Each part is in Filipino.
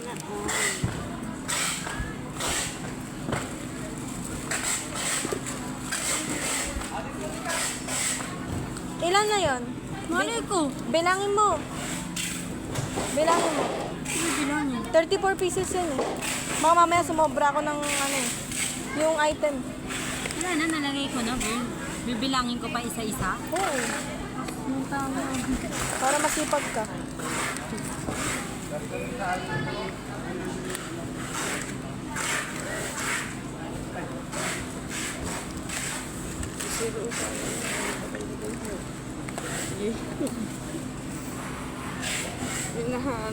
Sana all. Ilan na yon? Malay ko. Bilangin mo. Bilangin mo. Ano bilangin? 34 pieces yun eh. Baka mamaya sumobra ako ng ano eh. Yung item. Wala na, nalagay ko na, girl. Bibilangin ko pa isa-isa. Oo. Nung tama. Para masipag ka.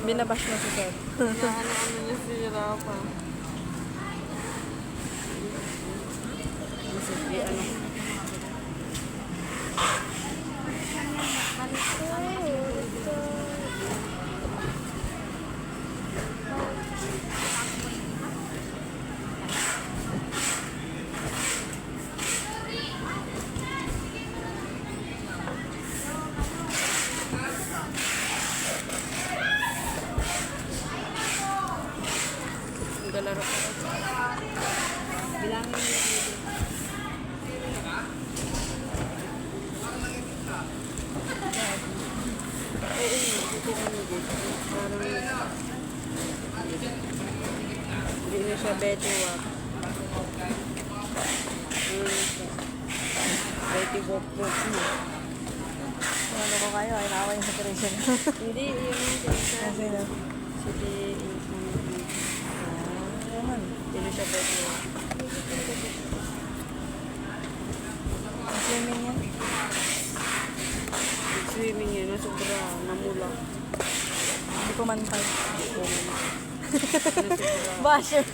Binabash mo si Sir. Ano niya sira pa. Sige, ano. Galaro ko. Bilangin mo dito. Hindi na siya Betty Wap. Betty Wap Wap mo. Ano ko kayo? Ay nakawa yung saturation. Hindi, yun yung sinasabi. Kasi na. Sige, Naman. hindi na siya Betty Wap. Ang swimming yan. Swimming yun, sobra, namula. Hindi ko mantay. Sobra. Basher.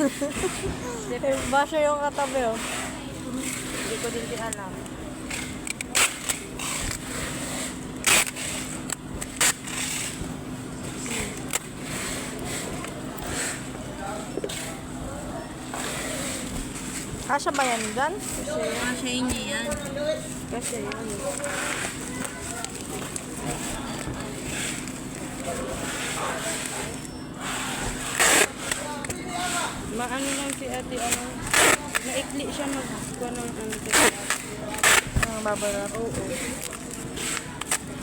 Basher yung katabi oh. Hindi ko din alam. Kasya ba yan dyan? Kasi niya yan. Kasi yan. Maano lang si ate, ano, naikli siya magkuha ng ano. Ang babarap. Oo.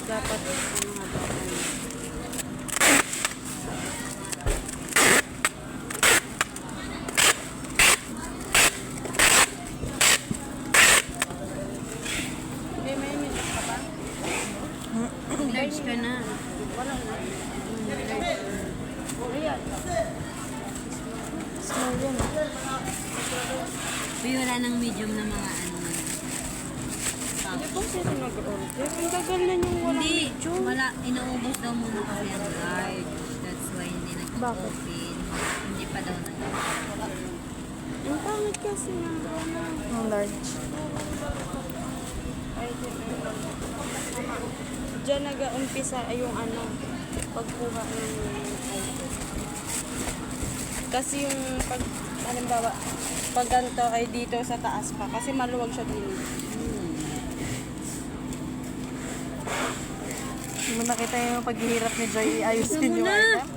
Dapat, ano nga ba? Hindi, may minute ka ba? Large ka na. Wala na. Small yan. Uy, wala nang medium na mga ano. Hindi po sila nag-order. Ang tagal na yung walang medium. Wala, inaubos daw muna kasi ang large. That's why hindi nag-open. Hindi pa daw nag-open. Ang pangit kasi ng ano. Ang large. Diyan nag-umpisa yung ano, pagkuha ng item. Kasi yung pag, halimbawa, pag ganito ay dito sa taas pa. Kasi maluwag siya din. Hindi mo nakita yung paghihirap ni Joy ayusin yung item?